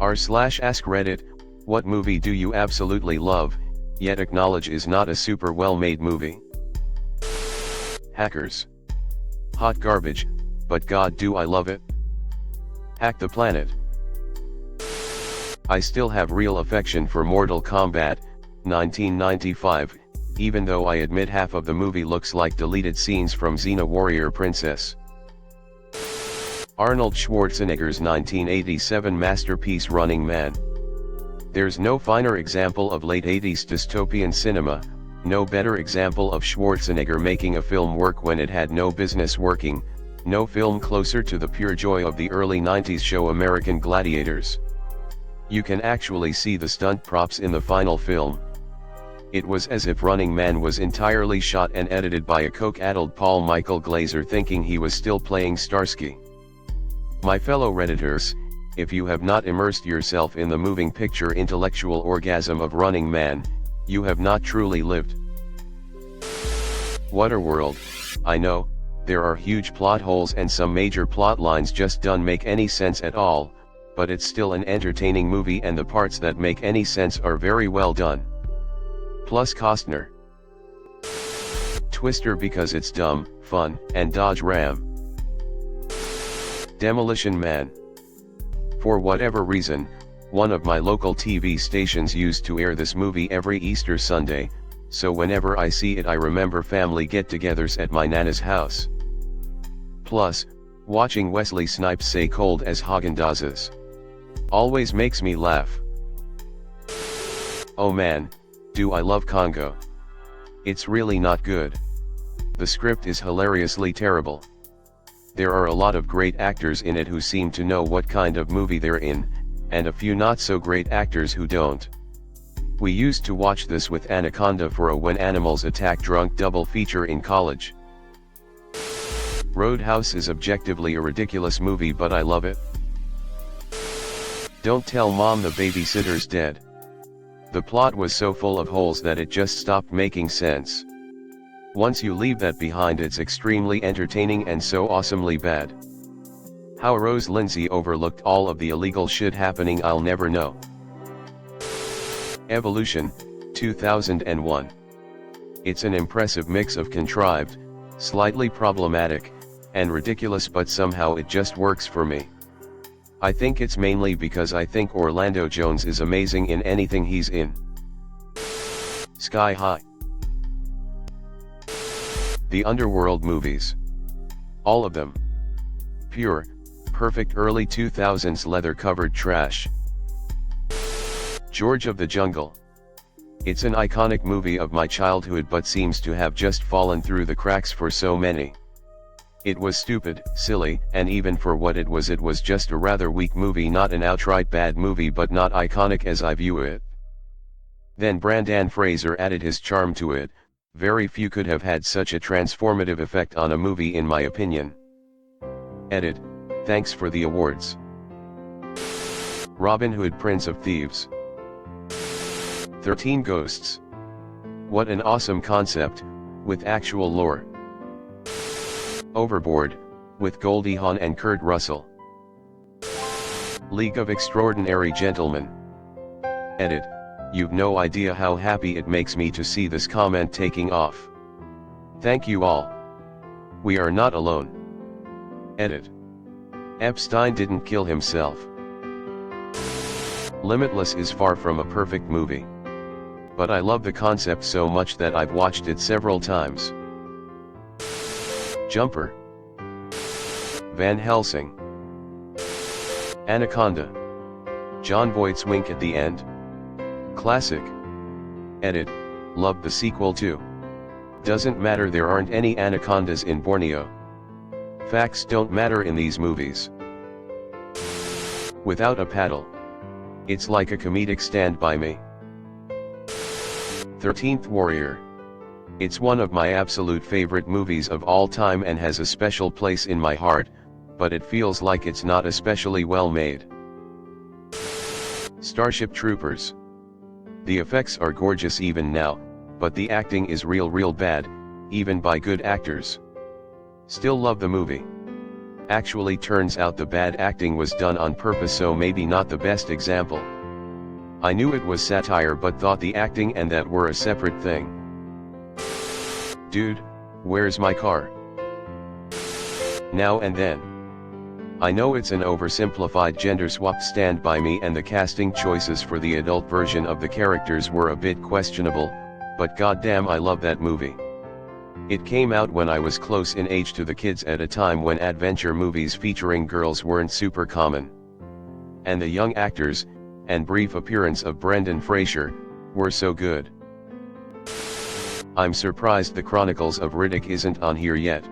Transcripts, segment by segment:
r/AskReddit, what movie do you absolutely love, yet acknowledge is not a super well-made movie? Hackers. Hot garbage, but god do I love it. Hack the Planet. I still have real affection for Mortal Kombat, 1995, even though I admit half of the movie looks like deleted scenes from Xena Warrior Princess. Arnold Schwarzenegger's 1987 masterpiece Running Man. There's no finer example of late 80s dystopian cinema, no better example of Schwarzenegger making a film work when it had no business working, no film closer to the pure joy of the early 90s show American Gladiators. You can actually see the stunt props in the final film. It was as if Running Man was entirely shot and edited by a coke-addled Paul Michael Glaser thinking he was still playing Starsky. My fellow Redditors, if you have not immersed yourself in the moving picture intellectual orgasm of Running Man, you have not truly lived. What a world. I know, there are huge plot holes and some major plot lines just don't make any sense at all, but it's still an entertaining movie and the parts that make any sense are very well done. Plus Costner. Twister because it's dumb, fun, and Dodge Ram. Demolition Man. For whatever reason, one of my local TV stations used to air this movie every Easter Sunday, so whenever I see it I remember family get-togethers at my nana's house. Plus, watching Wesley Snipes say cold as Haagen-Dazs always makes me laugh. Oh man, do I love Congo. It's really not good. The script is hilariously terrible. There are a lot of great actors in it who seem to know what kind of movie they're in, and a few not so great actors who don't. We used to watch this with Anaconda for a When Animals Attack drunk double feature in college. Roadhouse is objectively a ridiculous movie but I love it. Don't Tell Mom the Babysitter's Dead. The plot was so full of holes that it just stopped making sense. Once you leave that behind it's extremely entertaining and so awesomely bad. How Rose Lindsay overlooked all of the illegal shit happening I'll never know. Evolution, 2001. It's an impressive mix of contrived, slightly problematic, and ridiculous but somehow it just works for me. I think it's mainly because I think Orlando Jones is amazing in anything he's in. Sky High. The Underworld movies. All of them. Pure, perfect early 2000s leather-covered trash. George of the Jungle. It's an iconic movie of my childhood but seems to have just fallen through the cracks for so many. It was stupid, silly, and even for what it was just a rather weak movie, not an outright bad movie but not iconic as I view it. Then Brendan Fraser added his charm to it. Very few could have had such a transformative effect on a movie in my opinion. Edit, thanks for the awards. Robin Hood Prince of Thieves. 13 Ghosts. What an awesome concept, with actual lore. Overboard, with Goldie Hawn and Kurt Russell. League of Extraordinary Gentlemen. Edit. You've no idea how happy it makes me to see this comment taking off. Thank you all. We are not alone. Edit. Epstein didn't kill himself. Limitless is far from a perfect movie. But I love the concept so much that I've watched it several times. Jumper. Van Helsing. Anaconda. Jon Voight's wink at the end. Classic. Edit, loved the sequel too. Doesn't matter there aren't any anacondas in Borneo. Facts don't matter in these movies. Without a Paddle. It's like a comedic Stand By Me. 13th Warrior. It's one of my absolute favorite movies of all time and has a special place in my heart, but it feels like it's not especially well made. Starship Troopers. The effects are gorgeous even now, but the acting is real bad, even by good actors. Still love the movie. Actually turns out the bad acting was done on purpose, so maybe not the best example. I knew it was satire but thought the acting and that were a separate thing. Dude, where's my car? Now and then. I know it's an oversimplified gender swap Stand By Me, and the casting choices for the adult version of the characters were a bit questionable, but goddamn I love that movie. It came out when I was close in age to the kids at a time when adventure movies featuring girls weren't super common. And the young actors, and brief appearance of Brendan Fraser, were so good. I'm surprised the Chronicles of Riddick isn't on here yet.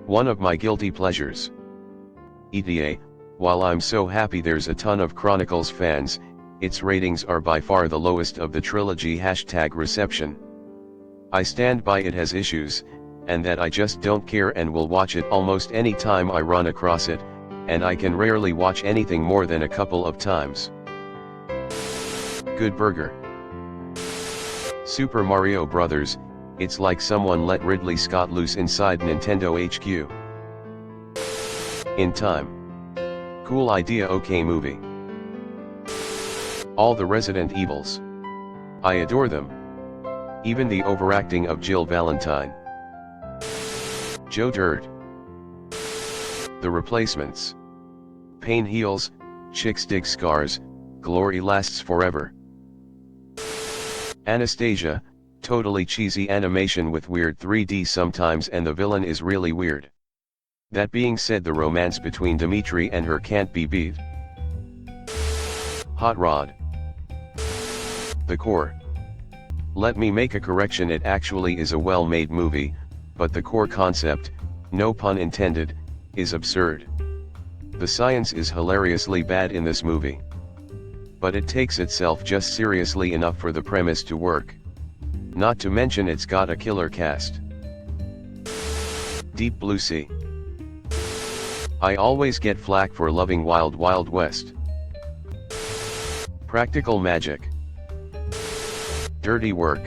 One of my guilty pleasures. ETA, while I'm so happy there's a ton of Chronicles fans, its ratings are by far the lowest of the trilogy. #reception. I stand by it has issues, and that I just don't care and will watch it almost any time I run across it, and I can rarely watch anything more than a couple of times. Good Burger. Super Mario Bros., it's like someone let Ridley Scott loose inside Nintendo HQ. In time. Cool idea. Okay movie. All the Resident Evils. I adore them. Even the overacting of Jill Valentine. Joe Dirt. The Replacements. Pain heals, chicks dig scars, glory lasts forever. Anastasia, totally cheesy animation with weird 3D sometimes, and the villain is really weird. That being said, the romance between Dimitri and her can't be beat. Hot Rod. The Core. Let me make a correction, it actually is a well-made movie, but the core concept, no pun intended, is absurd. The science is hilariously bad in this movie. But it takes itself just seriously enough for the premise to work. Not to mention it's got a killer cast. Deep Blue Sea. I always get flack for loving Wild Wild West. Practical Magic. Dirty Work.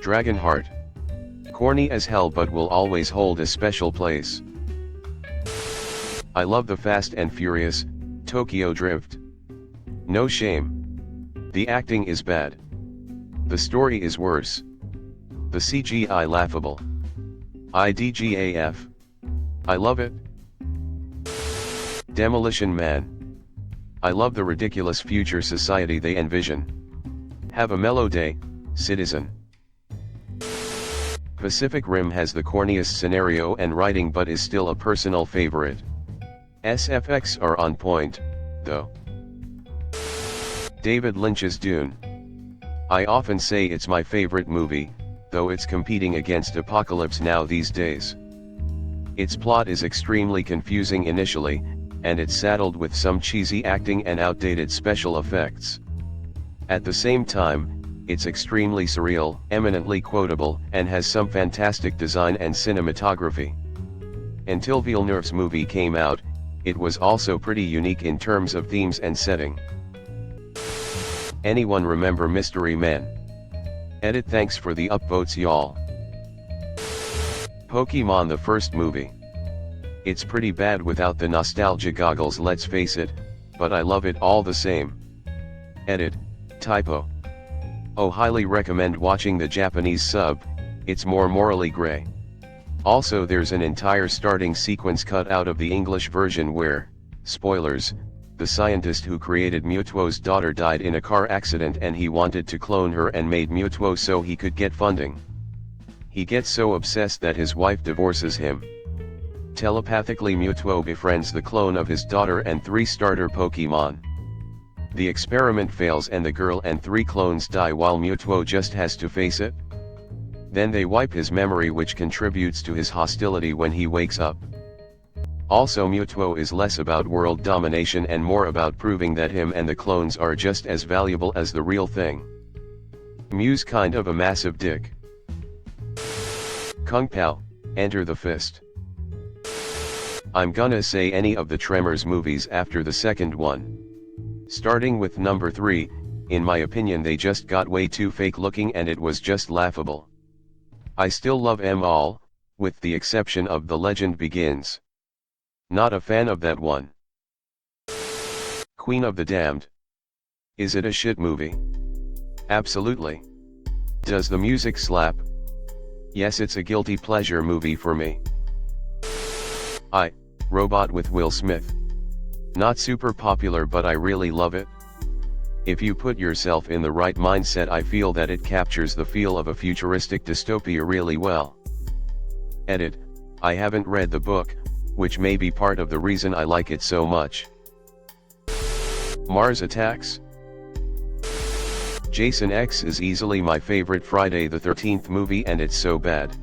Dragonheart. Corny as hell but will always hold a special place. I love the Fast and Furious, Tokyo Drift. No shame. The acting is bad. The story is worse. The CGI laughable. IDGAF. I love it. Demolition Man. I love the ridiculous future society they envision. Have a mellow day, citizen. Pacific Rim has the corniest scenario and writing but is still a personal favorite. SFX are on point, though. David Lynch's Dune. I often say it's my favorite movie, though it's competing against Apocalypse Now these days. Its plot is extremely confusing initially, and it's saddled with some cheesy acting and outdated special effects. At the same time, it's extremely surreal, eminently quotable, and has some fantastic design and cinematography. Until Villeneuve's movie came out, it was also pretty unique in terms of themes and setting. Anyone remember Mystery Man? Edit, thanks for the upvotes y'all. Pokemon, the first movie. It's pretty bad without the nostalgia goggles, let's face it, but I love it all the same. Edit, typo. Oh, highly recommend watching the Japanese sub, it's more morally gray. Also, there's an entire starting sequence cut out of the English version where, spoilers, the scientist who created Mewtwo's daughter died in a car accident and he wanted to clone her and made Mewtwo so he could get funding. He gets so obsessed that his wife divorces him. Telepathically, Mewtwo befriends the clone of his daughter and 3 starter Pokemon. The experiment fails and the girl and 3 clones die while Mewtwo just has to face it. Then they wipe his memory, which contributes to his hostility when he wakes up. Also, Mewtwo is less about world domination and more about proving that him and the clones are just as valuable as the real thing. Mew's kind of a massive dick. Kung Pao, Enter the Fist. I'm gonna say any of the Tremors movies after the second one. Starting with number 3, in my opinion they just got way too fake looking and it was just laughable. I still love 'em all, with the exception of The Legend Begins. Not a fan of that one. Queen of the Damned. Is it a shit movie? Absolutely. Does the music slap? Yes, it's a guilty pleasure movie for me. Robot with Will Smith. Not super popular, but I really love it. If you put yourself in the right mindset, I feel that it captures the feel of a futuristic dystopia really well. Edit, I haven't read the book, which may be part of the reason I like it so much. Mars Attacks. Jason X is easily my favorite Friday the 13th movie, and it's so bad.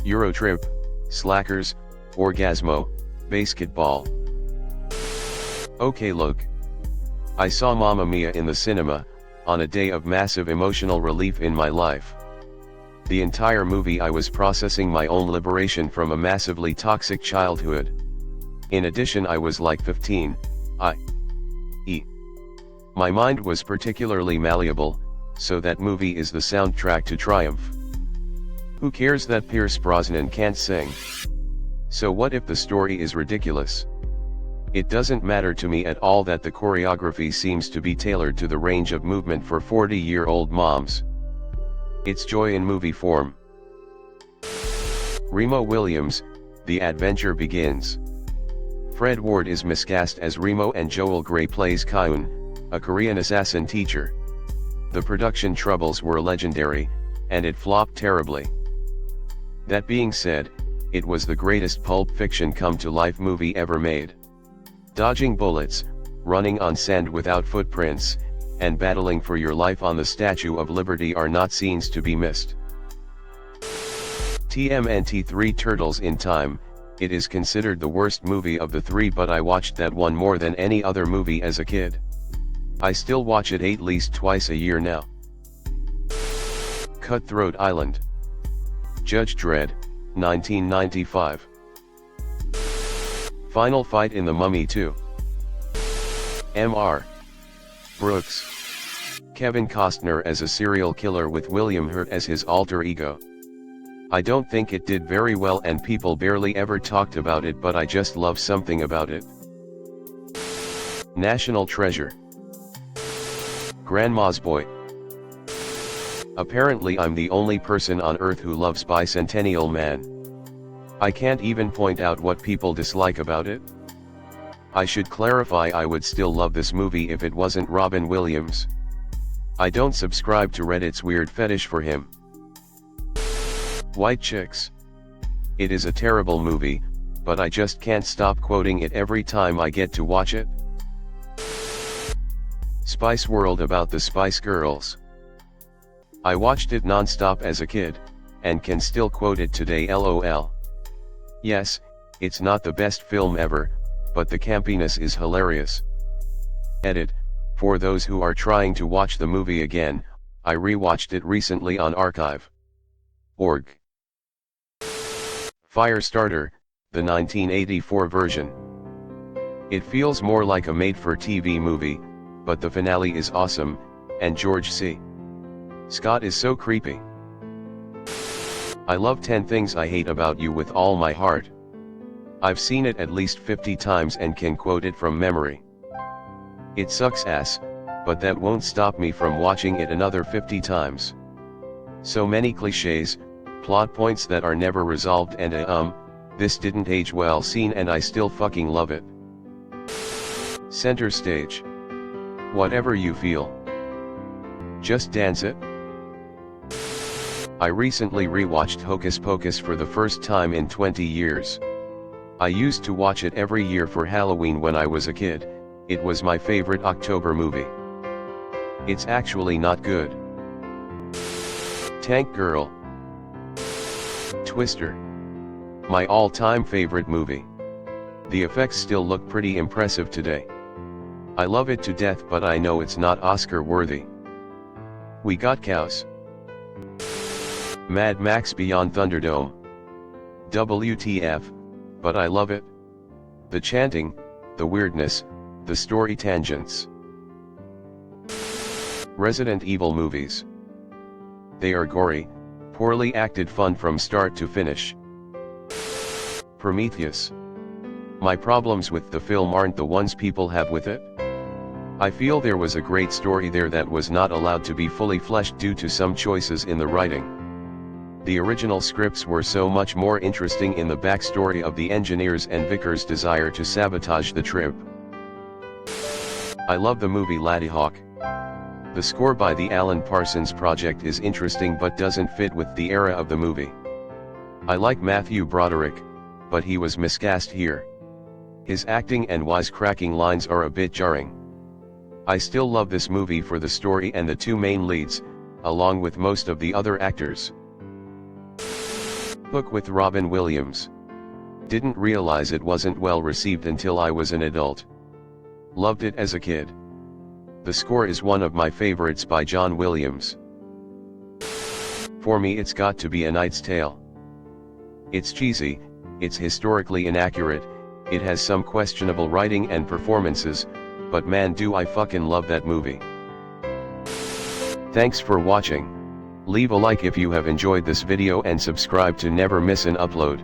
Eurotrip, Slackers, Orgasmo, Basketball. Okay, look. I saw Mamma Mia in the cinema, on a day of massive emotional relief in my life. The entire movie I was processing my own liberation from a massively toxic childhood. In addition, I was like 15, My mind was particularly malleable, so that movie is the soundtrack to triumph. Who cares that Pierce Brosnan can't sing? So what if the story is ridiculous? It doesn't matter to me at all that the choreography seems to be tailored to the range of movement for 40-year-old moms. It's joy in movie form. Remo Williams, The Adventure Begins. Fred Ward is miscast as Remo and Joel Grey plays Kyun, a Korean assassin teacher. The production troubles were legendary, and it flopped terribly. That being said, it was the greatest Pulp Fiction come-to-life movie ever made. Dodging bullets, running on sand without footprints, and battling for your life on the Statue of Liberty are not scenes to be missed. TMNT 3 Turtles in Time. It is considered the worst movie of the three, but I watched that one more than any other movie as a kid. I still watch it at least twice a year now. Cutthroat Island. Judge Dredd, 1995. Final Fight in The Mummy 2. M.R. Brooks. Kevin Costner as a serial killer with William Hurt as his alter ego. I don't think it did very well and people barely ever talked about it, but I just love something about it. National Treasure. Grandma's Boy. Apparently I'm the only person on earth who loves Bicentennial Man. I can't even point out what people dislike about it. I should clarify, I would still love this movie if it wasn't Robin Williams. I don't subscribe to Reddit's weird fetish for him. White Chicks. It is a terrible movie, but I just can't stop quoting it every time I get to watch it. Spice World, about the Spice Girls. I watched it non-stop as a kid, and can still quote it today, LOL. Yes, it's not the best film ever, but the campiness is hilarious. Edit, for those who are trying to watch the movie again, I rewatched it recently on archive.org. Firestarter, the 1984 version. It feels more like a made-for-TV movie, but the finale is awesome, and George C. Scott is so creepy. I love 10 Things I Hate About You with all my heart. I've seen it at least 50 times and can quote it from memory. It sucks ass, but that won't stop me from watching it another 50 times. So many cliches, plot points that are never resolved, and this didn't age well scene, and I still fucking love it. Center Stage. Whatever you feel. Just dance it. I recently rewatched Hocus Pocus for the first time in 20 years. I used to watch it every year for Halloween when I was a kid. It was my favorite October movie. It's actually not good. Tank Girl. Twister. My all-time favorite movie. The effects still look pretty impressive today. I love it to death, but I know it's not Oscar-worthy. We Got Cows. Mad Max Beyond Thunderdome. WTF, but I love it. The chanting, the weirdness, the story tangents. Resident Evil movies. They are gory, Poorly acted fun from start to finish. Prometheus. My problems with the film aren't the ones people have with it. I feel there was a great story there that was not allowed to be fully fleshed due to some choices in the writing. The original scripts were so much more interesting in the backstory of the engineers and Vickers' desire to sabotage the trip. I love the movie Laddiehawk. The score by the Alan Parsons Project is interesting but doesn't fit with the era of the movie. I like Matthew Broderick, but he was miscast here. His acting and wisecracking lines are a bit jarring. I still love this movie for the story and the two main leads, along with most of the other actors. Hook with Robin Williams. Didn't realize it wasn't well received until I was an adult. Loved it as a kid. The score is one of my favorites by John Williams. For me, it's got to be A Knight's Tale. It's cheesy, it's historically inaccurate, it has some questionable writing and performances, but man, do I fucking love that movie. Thanks for watching. Leave a like if you have enjoyed this video and subscribe to never miss an upload.